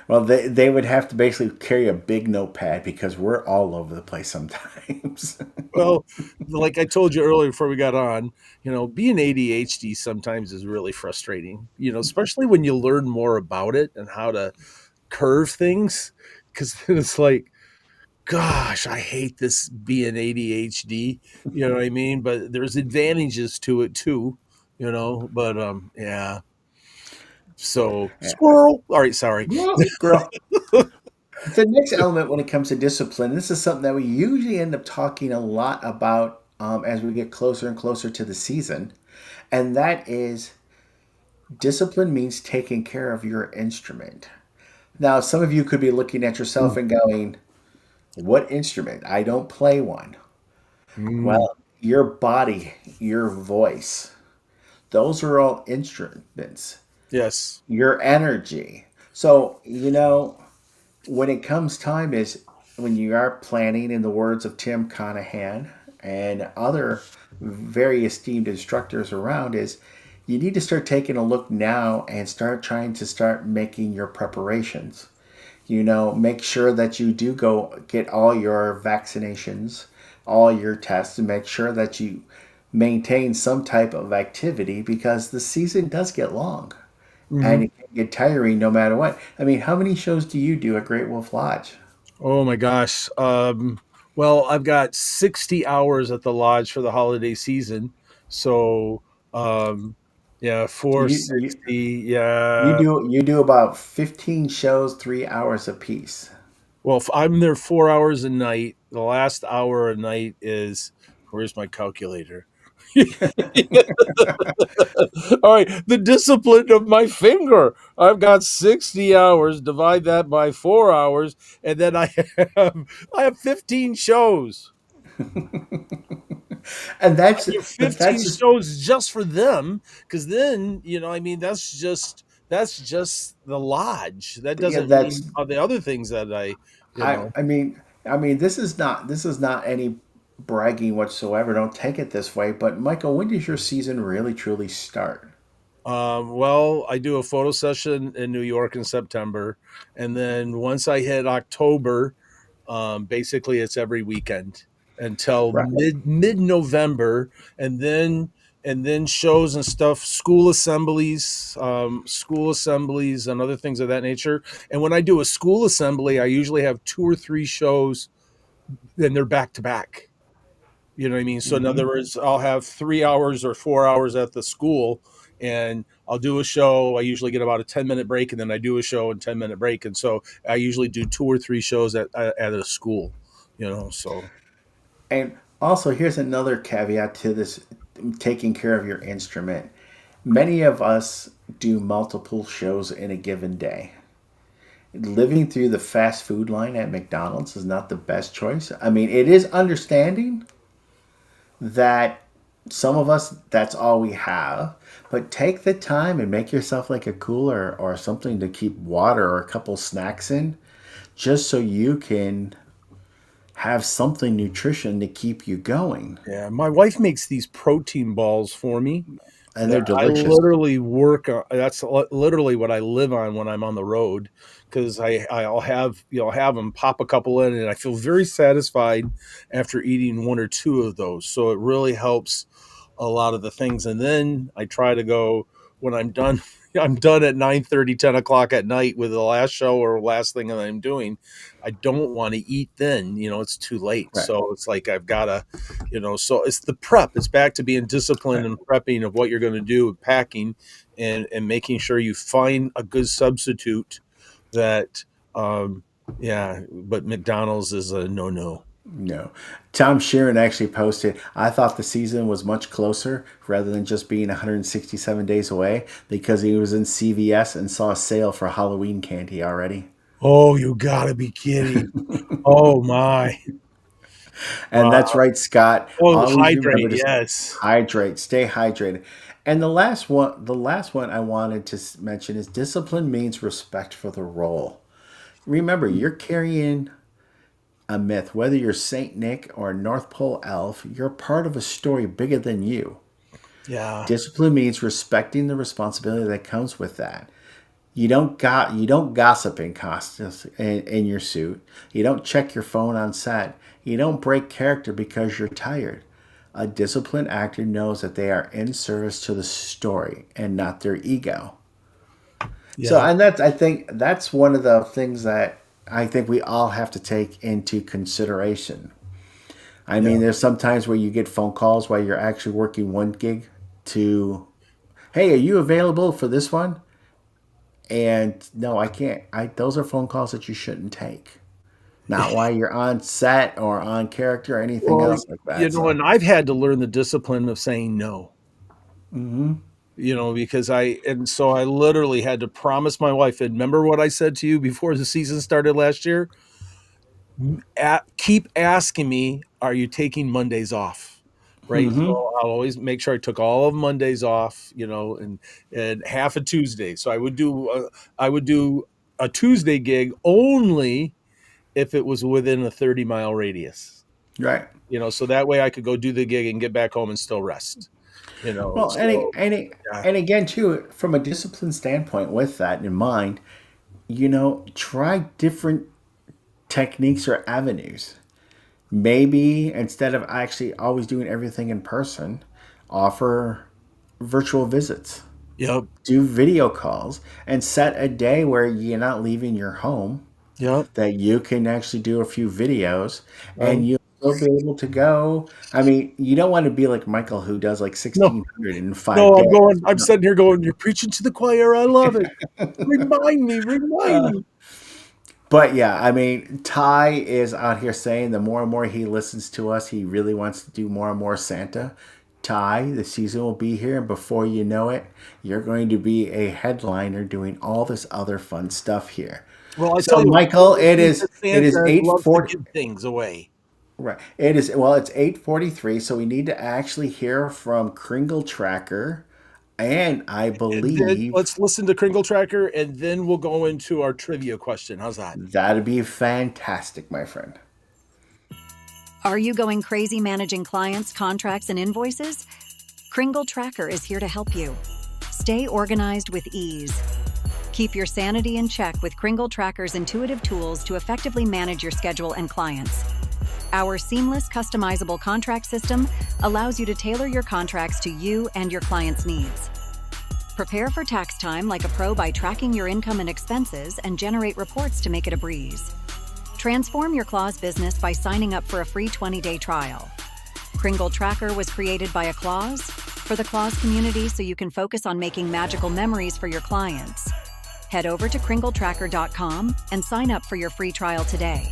Well, they would have to basically carry a big notepad because we're all over the place sometimes. Well, like I told you earlier before we got on, being ADHD sometimes is really frustrating, especially when you learn more about it and how to curve things. Because it's like, gosh, I hate this being ADHD. You know what I mean? But there's advantages to it too. But yeah. So Yeah. squirrel. All right, sorry. Well, girl. The next element when it comes to discipline, this is something that we usually end up talking a lot about as we get closer and closer to the season, and that is Discipline means taking care of your instrument. Now, some of you could be looking at yourself and going, "What instrument? I don't play one." Mm, Well, your body, your voice, those are all instruments. yes. Your energy. So, when it comes time is when you are planning, in the words of Tim Conahan and other very esteemed instructors around, is you need to start taking a look now and start making your preparations. Make sure that you do go get all your vaccinations, all your tests, and make sure that you maintain some type of activity because the season does get long and Hmm. it can get tiring no matter what. I mean, how many shows do you do at Great Wolf Lodge? Oh my gosh. Well, I've got 60 hours at the lodge for the holiday season. So, um, yeah, You you, 460. you Yeah. do about 15 shows, 3 hours apiece. Well, if I'm there 4 hours a night, the last hour a night is, where's my calculator? All right, the discipline of my finger. I've got 60 hours, divide that by 4 hours, and then have I have 15 shows. And I that's do but that's 15 just shows just for them, because then, I mean, that's just the lodge. That yeah, doesn't mean all the other things that you I know. I mean this is not any bragging whatsoever. Don't take it this way, but Michael, when does your season really truly start? Well, I do a photo session in New York in September, and then once I hit October, basically it's every weekend until Right. mid November, and then shows and stuff, school assemblies, and other things of that nature. And when I do a school assembly, I usually have two or three shows, and they're back to back. You know what I mean? So in other Hmm. words, I'll have 3 hours or 4 hours at the school, and I'll do a show. I usually get about a 10-minute break, and then I do a show and 10-minute break. And so I usually do two or three shows at a school, so And also, here's another caveat to this taking care of your instrument. Many of us do multiple shows in a given day. Living through the fast food line at McDonald's is not the best choice. I mean, it is understanding that some of us, that's all we have, but take the time and make yourself like a cooler or something to keep water or a couple snacks in just so you can have something nutrition to keep you going. yeah. My wife makes these protein balls for me And that they're I delicious. literally work on. That's literally what I live on when I'm on the road, because I'll have them pop a couple in, and I feel very satisfied after eating one or two of those. So it really helps a lot of the things. And then I try to go when I'm done. I'm done at 9:30, 10 o'clock at night with the last show or last thing that I'm doing. I don't want to eat then, it's too late. Right. So it's like I've got to, so it's the prep. It's back to being disciplined Right. and prepping of what you're going to do with packing, and making sure you find a good substitute that, um, yeah, but McDonald's is a no. No. Tom Sheeran actually posted, I thought the season was much closer rather than just being 167 days away because he was in CVS and saw a sale for Halloween candy already. Oh, you gotta be kidding. Oh my. And that's Wow. right, Scott. Oh, Always remember hydrate, to yes. hydrate, stay hydrated. And the last one I wanted to mention is discipline means respect for the role. Remember, you're carrying a myth. Whether you're Saint Nick or a North Pole elf, you're part of a story bigger than you. Yeah, Discipline means respecting the responsibility that comes with that. You don't gossip in costumes in your suit. You don't check your phone on set. You don't break character because you're tired. A disciplined actor knows that they are in service to the story and not their ego. So, yeah, and I think that's one of the things that I think we all have to take into consideration. I yeah. mean, there's some times where you get phone calls while you're actually working one gig to, hey, are you available for this one? And no, I can't. Those are phone calls that you shouldn't take. Not while you're on set or on character or anything Well, else like that. So, and I've had to learn the discipline of saying no. because so I literally had to promise my wife. And remember what I said to you before the season started last year? Keep asking me, are you taking Mondays off? Right. So Hmm. I'll always make sure I took all of Mondays off, and half a Tuesday. So I would do a Tuesday gig only if it was within a 30-mile radius. Right. So that way I could go do the gig and get back home and still rest. Well, So yeah. and again, too, from a discipline standpoint, with that in mind, try different techniques or avenues. Maybe instead of actually always doing everything in person, offer virtual visits, Yep. do video calls, and set a day where you're not leaving your home, Yep. that you can actually do a few videos Right. and you'll still be able to go. I mean, you don't want to be like Michael, who does like No, 1,600 in five no, I'm days. going, I'm sitting here going, you're preaching to the choir. I love it. Remind Uh, me. but yeah, I mean, Ty is out here saying the more and more he listens to us, he really wants to do more and more Santa. Ty, the season will be here, and before you know it, you're going to be a headliner doing all this other fun stuff here. Well, I So, tell you what, Michael, it is Santa eight loves to forty. give things away. Right. It is, well, it's 8:43, so we need to actually hear from Kringle Tracker, and I And then believe let's listen to Kringle Tracker, and then we'll go into our trivia question. How's that? that'd be fantastic, my friend. Are you going crazy managing clients, contracts, and invoices? Kringle Tracker is here to help you. Stay organized with ease. Keep your sanity in check with Kringle Tracker's intuitive tools to effectively manage your schedule and clients. Our seamless, customizable contract system allows you to tailor your contracts to you and your clients' needs. Prepare for tax time like a pro by tracking your income and expenses and generate reports to make it a breeze. Transform your Claws business by signing up for a free 20-day trial. Kringle Tracker was created by a Claws for the Claws community so you can focus on making magical memories for your clients. Head over to kringletracker.com and sign up for your free trial today.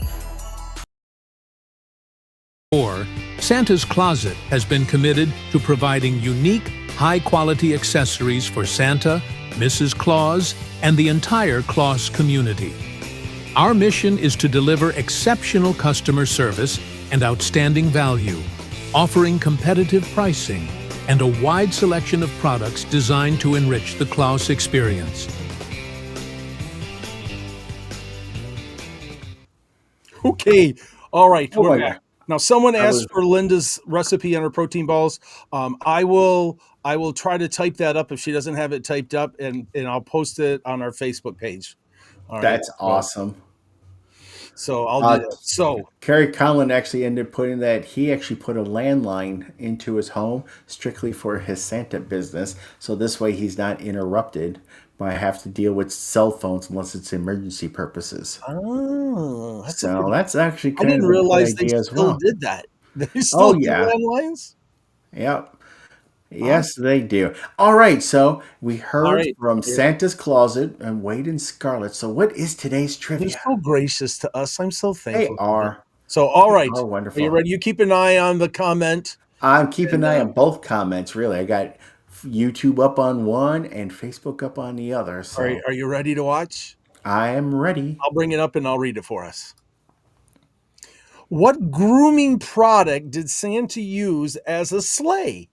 Santa's Closet has been committed to providing unique, high-quality accessories for Santa, Mrs. Claus, and the entire Claus community. Our mission is to deliver exceptional customer service and outstanding value, offering competitive pricing and a wide selection of products designed to enrich the Claus experience. Okay. All right. Oh We're my back. God. Now, someone I asked was for Linda's recipe on her protein balls. I will try to type that up if she doesn't have it typed up, and I'll post it on our Facebook page. All right. That's So, awesome. so I'll do Uh, that. So, Kerry Conlon actually ended up putting that he actually put a landline into his home strictly for his Santa business. So this way he's not interrupted by have to deal with cell phones unless it's emergency purposes. that's a So pretty. that's actually I kind didn't of a good realize they idea as still well. did that. They Oh still do yeah. landlines. Yep. Awesome. Yes, they do. All right, so we All heard right. from Santa's Closet and Wade and Scarlet. So what is today's They're trivia? so gracious to us. I'm so They thankful for them. are. So, all They right. are Are you wonderful. ready? You keep an eye on the comment. I'm keeping And an eye on both comments, really. I got YouTube up on one and Facebook up on the other. So are you ready to watch? I am ready. I'll bring it up and I'll read it for us. What grooming product did Santa use as a sleigh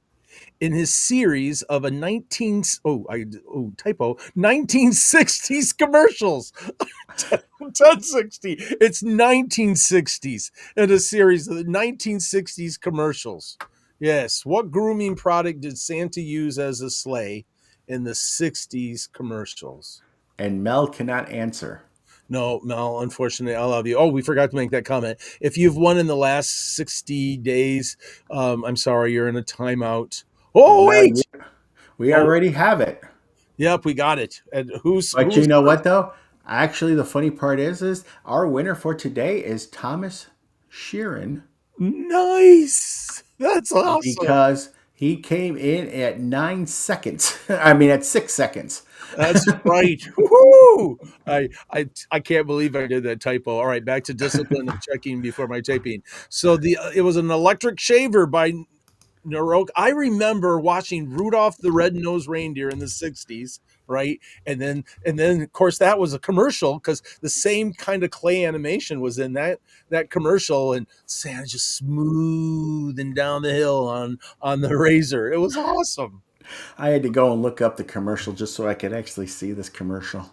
in his series of a 1960s commercials? 1060. It's 1960s and a series of the 1960s commercials. Yes. What grooming product did Santa use as a sleigh in the 60s commercials? And Mel cannot answer. No, Mel, unfortunately, I love you. Oh, we forgot to make that comment. If you've won in the last 60 days, I'm sorry, you're in a timeout. Oh, Well, wait. we Oh, already have it. yep, we got it. And But who's you know first? what, though? Actually, the funny part is our winner for today is Thomas Sheeran, Nice. That's awesome. because he came in at 9 seconds. I mean, at 6 seconds. That's right. Woo! I can't believe I did that typo. All right, back to discipline and checking before my taping. So it was an electric shaver by I remember watching Rudolph the Red-Nosed Reindeer in the 60s, right? And then of course that was a commercial because the same kind of clay animation was in that commercial, and Santa just smoothing down the hill on the razor. It was awesome. I had to go and look up the commercial just so I could actually see this commercial.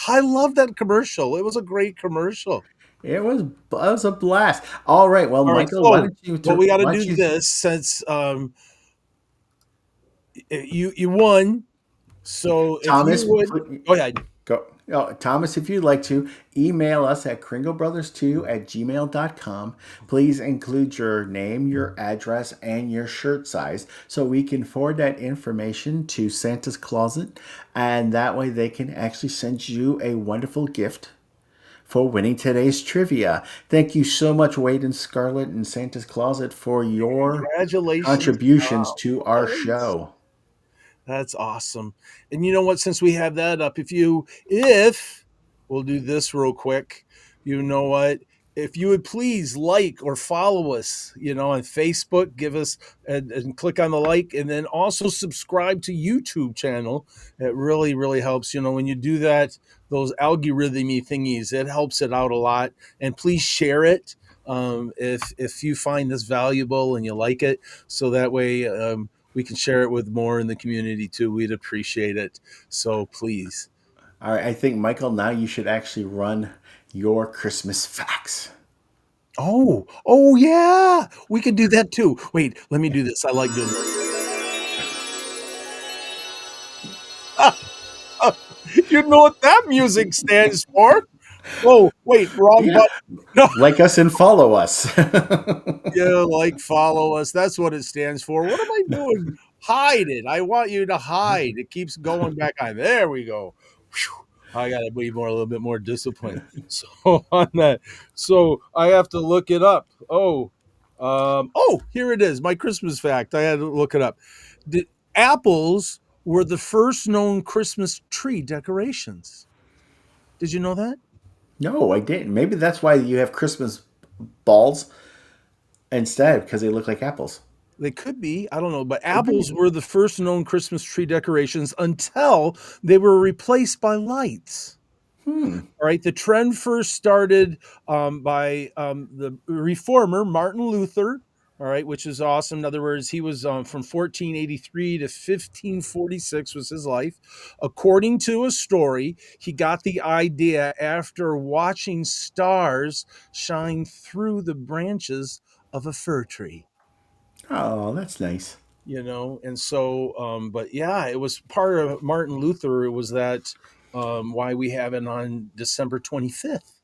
I love that commercial. It was a great commercial. It was a blast. All right, well, All right, Michael, so what we got to why don't do you this since you won. So if you Thomas would go ahead. go Thomas, if you'd like to email us at kringlebrothers2@gmail.com, please include your name, your address, and your shirt size so we can forward that information to Santa's Closet, and that way they can actually send you a wonderful gift for winning today's trivia. Thank you so much, Wade and Scarlett and Santa's Closet, for your Congratulations. contributions Wow. to our Thanks. show. That's awesome. And you know what? Since we have that up, if we'll do this real quick, you know what? If you would please like or follow us, on Facebook, give us and click on the like, and then also subscribe to YouTube channel. It really, really helps. When you do that, those algorithmy thingies, it helps it out a lot. And please share it if you find this valuable and you like it, so that way we can share it with more in the community too. We'd appreciate it. So please. All right, I think, Michael, now you should actually run your Christmas facts. Oh yeah, we could do that too. Wait, let me do this. I like doing this. You know what that music stands for? Oh, wait, wrong Yeah, button. No, like us and follow us. yeah, follow us. That's what it stands for. What am I doing? Hide it. I want you to hide. It keeps going back on. There we go. Whew. I got to be a little bit more disciplined. So on that, so I have to look it up. Here it is. My Christmas fact. I had to look it up. Apples were the first known Christmas tree decorations. Did you know that? No, I didn't. Maybe that's why you have Christmas balls instead, because they look like apples. They could be. I don't know. But Could be. apples were the first known Christmas tree decorations until they were replaced by lights. All right. The trend first started by the reformer, Martin Luther. All right. Which is awesome. In other words, he was from 1483 to 1546 was his life. According to a story, he got the idea after watching stars shine through the branches of a fir tree. Oh, that's nice. And so but yeah, it was part of Martin Luther. It was that why we have it on December 25th,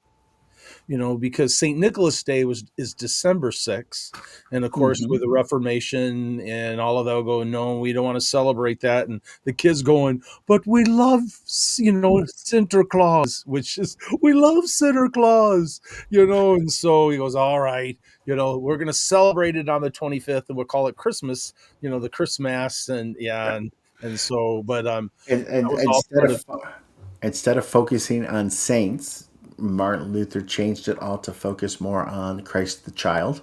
because St. Nicholas Day is December 6th. And of course, with the Reformation and all of that going, no, we don't want to celebrate that. And the kids going, but we love, Santa Claus, we love Santa Claus, and so he goes, all right, we're going to celebrate it on the 25th and we'll call it Christmas, the Christmas. And yeah. And so, but And that was all part of, instead of focusing on saints, Martin Luther changed it all to focus more on Christ the child,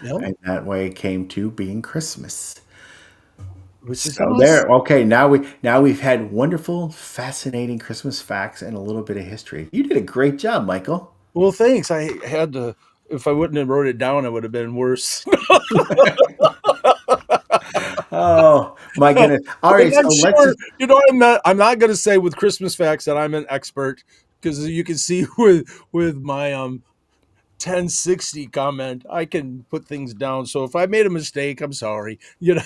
yep, and that way it came to being Christmas. which is So awesome. there, okay. Now we've had wonderful, fascinating Christmas facts and a little bit of history. You did a great job, Michael. Well, thanks. I had to. If I wouldn't have wrote it down, it would have been worse. Oh my goodness! All And right, I'm so let's sure just I'm not going to say with Christmas facts that I'm an expert, because you can see with my 1060 comment, I can put things down. So if I made a mistake, I'm sorry. well,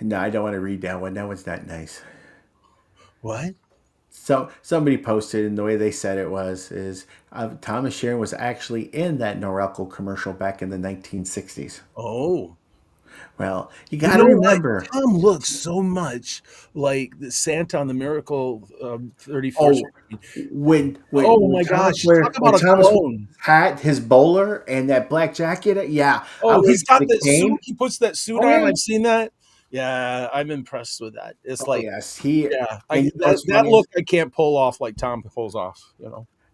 no, I don't want to read that one. That one's not nice. What? So somebody posted, and the way they said it is Thomas Sharon was actually in that Norelco commercial back in the 1960s. Oh. Well, you You got to know what? remember. Tom looks so much like the Santa on the Miracle 31st. Oh, when when Oh when my Thomas gosh! wear Talk when about a Thomas wears clone. his hat, his bowler, and that black jacket. Yeah, I Oh, was he's got the that suit. cane. He puts that suit Oh on. yeah. I've seen that. Yeah, I'm impressed with that. It's Oh like, yes. yeah, And I you know that what's that funny look is I can't pull off like Tom pulls off.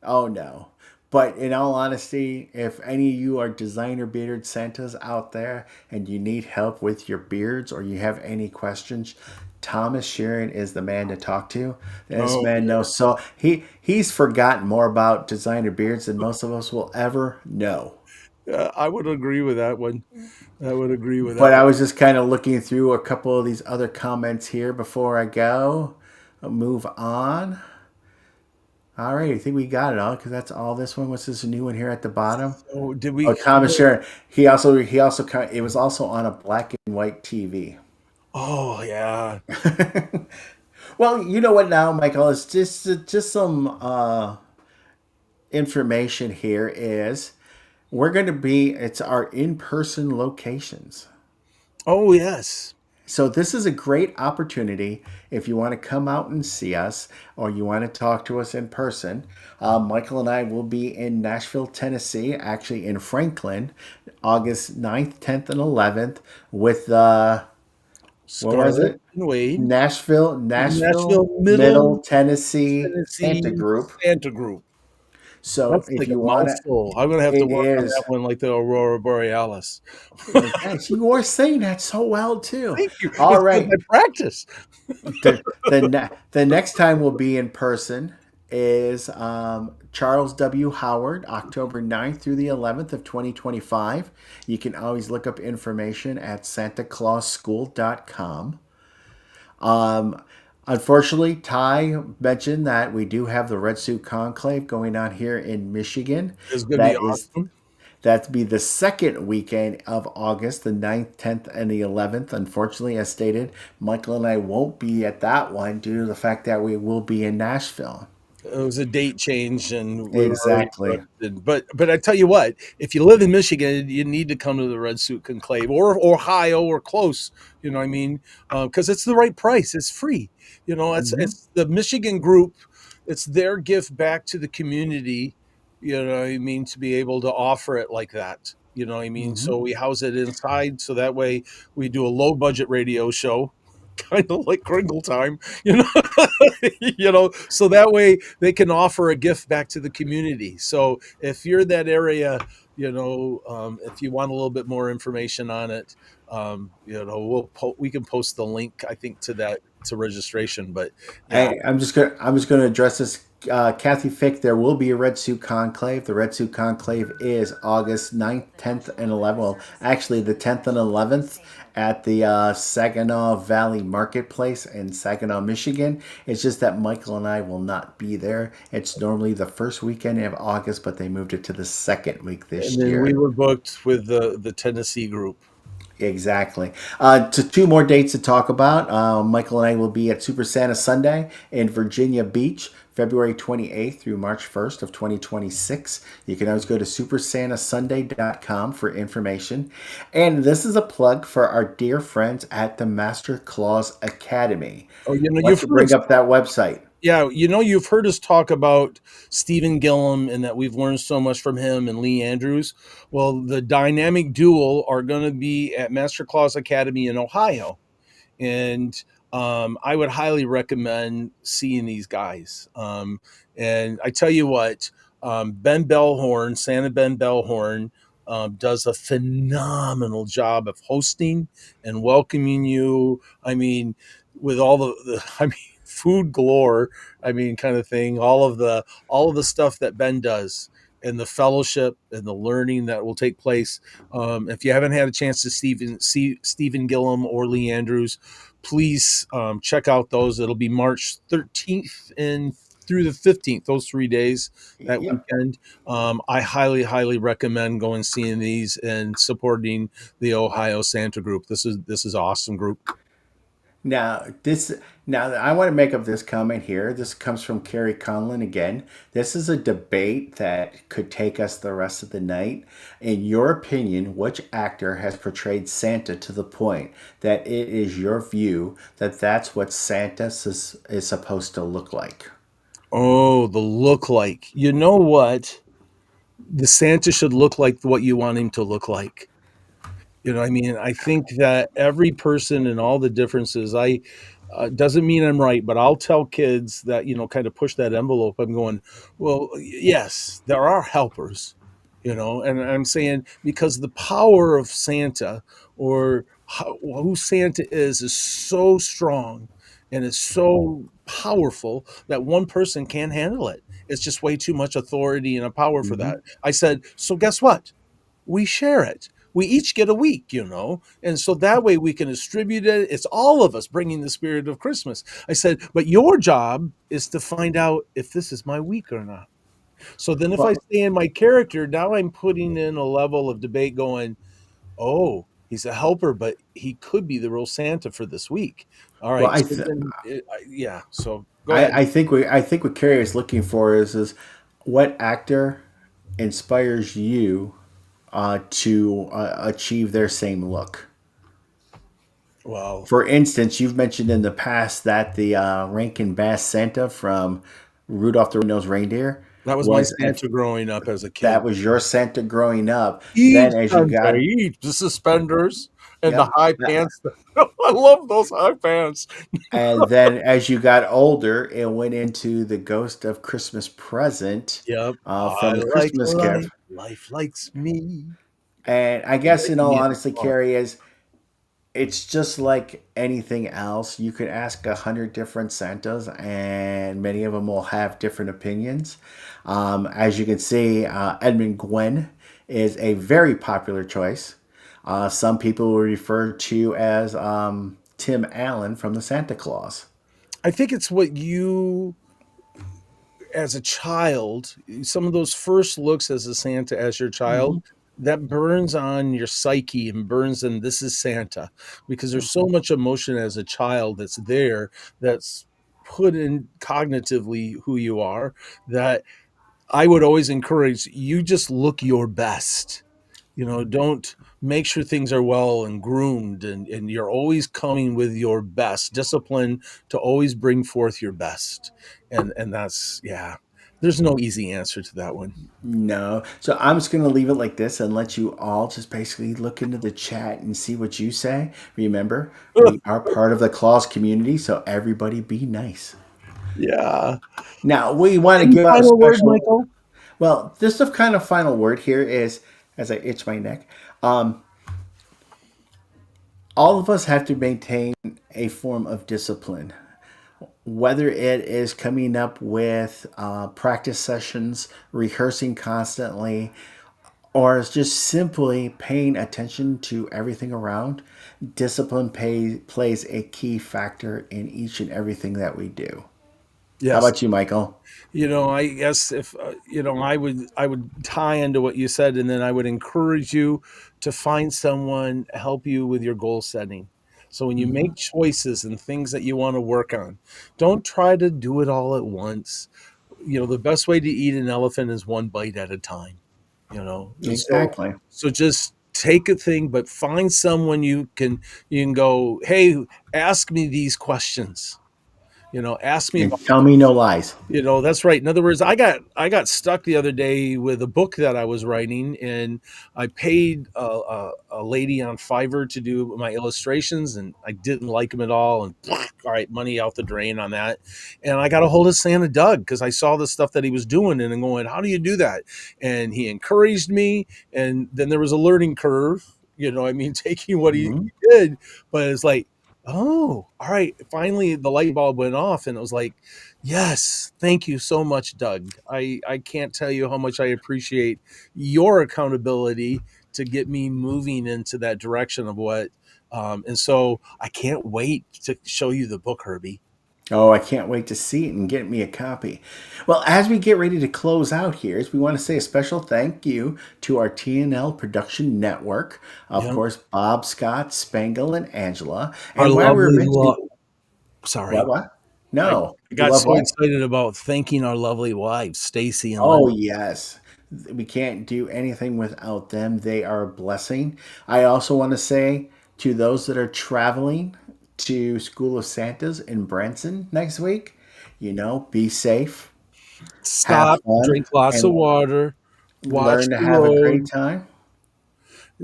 oh no, But in all honesty, if any of you are designer bearded Santas out there and you need help with your beards or you have any questions, Thomas Sheeran is the man to talk to. This Oh, man yeah. knows so he's forgotten more about designer beards than most of us will ever know. I would agree with that one. I would agree with But that I one. was just kind of looking through a couple of these other comments here before I go. Move on. All right, I think we got it all because that's all this one. What's this new one here at the bottom? So did Oh, we? Thomas Sharon. It was also on a black and white TV. Oh, yeah. Well, you know what now, Michael? It's just some information here. Is we're going to be it's our in person locations. Oh, yes. So this is a great opportunity if you want to come out and see us or you want to talk to us in person. Michael and I will be in Nashville, Tennessee, actually in Franklin, August 9th, 10th, and 11th with what was Scarlett it? and Wade, Nashville Nashville Middle Middle Tennessee Santa Tennessee Group. Santa Group. So That's if like a you want to, mouthful. I'm gonna have to it work on that is. one, like the Aurora Borealis. Yes, you were saying that so well too. Thank you. All It's because I right. practice. The next time we'll be in person is Charles W. Howard, October 9th through the 11th of 2025. You can always look up information at santaclausschool.com. Unfortunately, Ty mentioned that we do have the Red Suit Conclave going on here in Michigan. It's gonna be That is awesome. That'd be the second weekend of August, the 9th, 10th, and the 11th. Unfortunately, as stated, Michael and I won't be at that one due to the fact that we will be in Nashville. It was a date change, and we were already Exactly. booked. But I tell you what, if you live in Michigan, you need to come to the Red Suit Conclave or Ohio or close. You know what I mean? Because it's the right price. It's free. You know, Hmm. it's the Michigan group. It's their gift back to the community. You know what I mean? To be able to offer it like that. You know what I mean? Hmm. So we house it inside, so that way we do a low budget radio show, kind of like Kringle time, you know. So that way they can offer a gift back to the community. So if you're in that area, if you want a little bit more information on it, we can post the link, I think, to that, to registration. But yeah. I'm just gonna address this. Kathy Fick, there will be a Red Suit Conclave. The Red Suit Conclave is August 9th, 10th, and 11th. Well, actually, the 10th and 11th at the Saginaw Valley Marketplace in Saginaw, Michigan. It's just that Michael and I will not be there. It's normally the first weekend of August, but they moved it to the second week And this then we year. were booked with the Tennessee group. Exactly. To two more dates to talk about. Michael and I will be at Super Santa Sunday in Virginia Beach, February 28th through March 1st of 2026. You can always go to supersantasunday.com for information. And this is a plug for our dear friends at the Master Claus Academy. Oh, Why don't you've you heard bring us. up that website? Yeah, you've heard us talk about Stephen Gillum and that we've learned so much from him and Lee Andrews. Well, the dynamic duo are going to be at Master Claus Academy in Ohio, and I would highly recommend seeing these guys. And I tell you what, Ben Bellhorn, Santa Ben Bellhorn, does a phenomenal job of hosting and welcoming you. I mean, with all I mean, food galore. I mean, kind of thing. All of the stuff that Ben does, and the fellowship and the learning that will take place. If you haven't had a chance to see Stephen Gillum or Lee Andrews, please check out those. It'll be March 13th and through the 15th, those 3 days, that Yep. weekend. I highly, highly recommend going seeing these and supporting the Ohio Santa group. This is an awesome group. Now, I want to make up this comment here. This comes from Carrie Conlon again. This is a debate that could take us the rest of the night. In your opinion, which actor has portrayed Santa to the point that it is your view that that's what Santa is supposed to look like? Oh, the look like. You know what? The Santa should look like what you want him to look like. You know, I mean, I think that every person and all the differences. Doesn't mean I'm right, but I'll tell kids that, kind of push that envelope. I'm going, well, yes, there are helpers, and I'm saying because the power of Santa, or who Santa is so strong and is so powerful that one person can't handle it. It's just way too much authority and a power for Hmm. that. I said, so guess what? We share it. We each get a week, and so that way we can distribute it. It's all of us bringing the spirit of Christmas. I said, but your job is to find out if this is my week or not. So then if I Well, stay in my character, now I'm putting in a level of debate going, oh, he's a helper, but he could be the real Santa for this week. All well, right. So then, yeah. So go ahead. I think what Carrie is looking for is what actor inspires you to achieve their same look. Well, For instance, you've mentioned in the past that the Rankin Bass Santa from Rudolph the Red-Nosed Reindeer that was my was if Santa growing up as a that kid. was your Santa growing up. Eat, Then as you Santa, got eat. The suspenders and the yep, high pants. I love those high pants. and then as you got older, it went into the Ghost of Christmas Present Yep. from I the like Christmas life. Gift. Life likes me. And I You're guess in making all me a honesty, song. Carrie, is it's just like anything else. You could ask 100 different Santas, and many of them will have different opinions. As you can see, Edmund Gwen is a very popular choice. Some people will refer to as Tim Allen from the Santa Claus. I think it's what you, as a child, some of those first looks as a Santa as your child, Hmm. that burns on your psyche and burns in this is Santa, because there's so Hmm. much emotion as a child that's there, that's put in cognitively who you are, that I would always encourage you just look your best. Don't make sure things are well and groomed, and you're always coming with your best discipline to always bring forth your best. And that's, yeah. There's no easy answer to that one. No. So I'm just going to leave it like this and let you all just basically look into the chat and see what you say. Remember, we are part of the Claus community, so everybody be nice. Yeah. Now, we want to Any give out a final word, special. Michael? Well, just the kind of final word here is, as I itch my neck, um, all of us have to maintain a form of discipline, whether it is coming up with practice sessions, rehearsing constantly, or it's just simply paying attention to everything around. Discipline plays a key factor in each and everything that we do. How Yes. about you, Michael? I guess if I would tie into what you said, and then I would encourage you to find someone to help you with your goal setting. So when you Hmm. make choices and things that you want to work on, don't try to do it all at once. The best way to eat an elephant is one bite at a time. And Exactly. so just take a thing, but find someone you can go, hey, ask me these questions. Ask me And about. tell me no lies. That's right. In other words, I got stuck the other day with a book that I was writing, and I paid a lady on Fiverr to do my illustrations, and I didn't like them at all. And all right, money out the drain on that. And I got a hold of Santa Doug because I saw the stuff that he was doing, and I'm going, "How do you do that?" And he encouraged me, and then there was a learning curve. I mean, taking what he Hmm. did, but it's like, oh, all right. Finally, the light bulb went off, and it was like, yes, thank you so much, Doug. I can't tell you how much I appreciate your accountability to get me moving into that direction of what. And so I can't wait to show you the book, Herbie. Oh, I can't wait to see it and get me a copy. Well, as we get ready to close out here, we want to say a special thank you to our TNL production network. Of Yeah, course, Bob, Scott, Spangle, and Angela. our And while we're lovely. mentioning Sorry, what? I No. You got love so what? excited about thanking our lovely wives, Stacy and Oh, Linda. yes. We can't do anything without them. They are a blessing. I also want to say to those that are traveling to School of Santas in Branson next week, be safe, have Stop, fun, drink lots of and water, watch learn to the have a great road. time.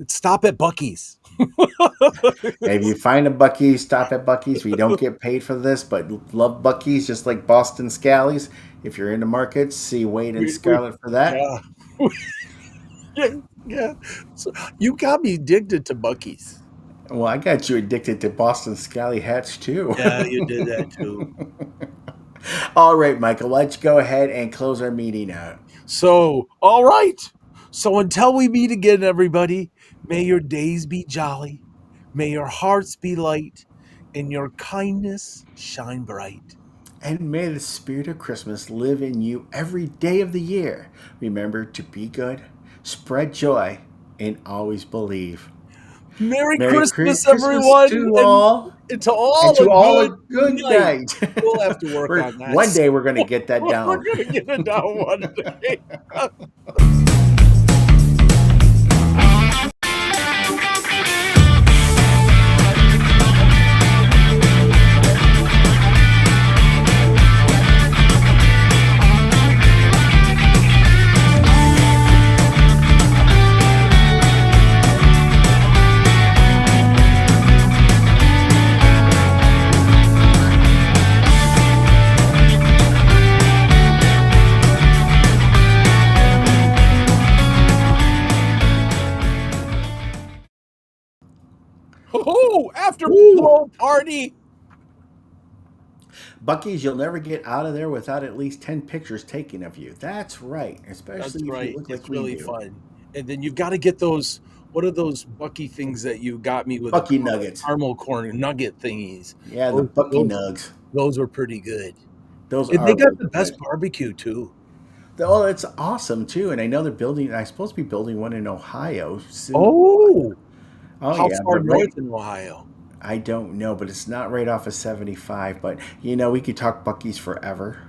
Stop at Bucky's. If you find a Bucky's, stop at Bucky's. We don't get paid for this, but love Bucky's just like Boston Scallies. If you're in the market, see Wade and Scarlett for that. Yeah. Yeah, yeah. So you got me addicted to Bucky's. Well, I got you addicted to Boston Scally hats too. Yeah, you did that too. All right, Michael, let's go ahead and close our meeting out. So, all right. So until we meet again, everybody, may your days be jolly, may your hearts be light, and your kindness shine bright. And may the spirit of Christmas live in you every day of the year. Remember to be good, spread joy, and always believe. Merry Merry Christmas, Christmas everyone, to all. and to all, And to all a a good night. We'll have to work on that. One day we're going to get that down. We're going to get it down one day. Oh, after blow party. Bucky's, you'll never get out of there without at least 10 pictures taken of you. That's right. Especially That's if right. you look It's like we really do. fun. And then you've got to get those. What are those Bucky things that you got me with? Bucky the nuggets. Caramel corn nugget thingies. Yeah, the Bucky Nugs. Those were pretty good. Those And are they got really the best good. barbecue too. Oh, it's awesome too. And I know they're building, I'm supposed to be building one in Ohio soon. Oh, How far but north in Ohio? I don't know, but it's not right off of 75. But you know, we could talk Bucky's forever.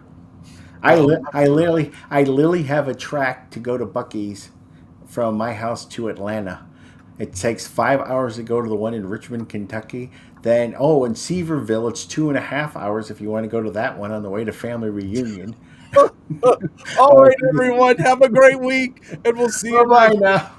I literally have a track to go to Bucky's from my house to Atlanta. It takes 5 hours to go to the one in Richmond, Kentucky. Then, in Seaverville, it's 2.5 hours if you want to go to that one on the way to family reunion. All right, everyone, have a great week, and we'll see you. Bye now.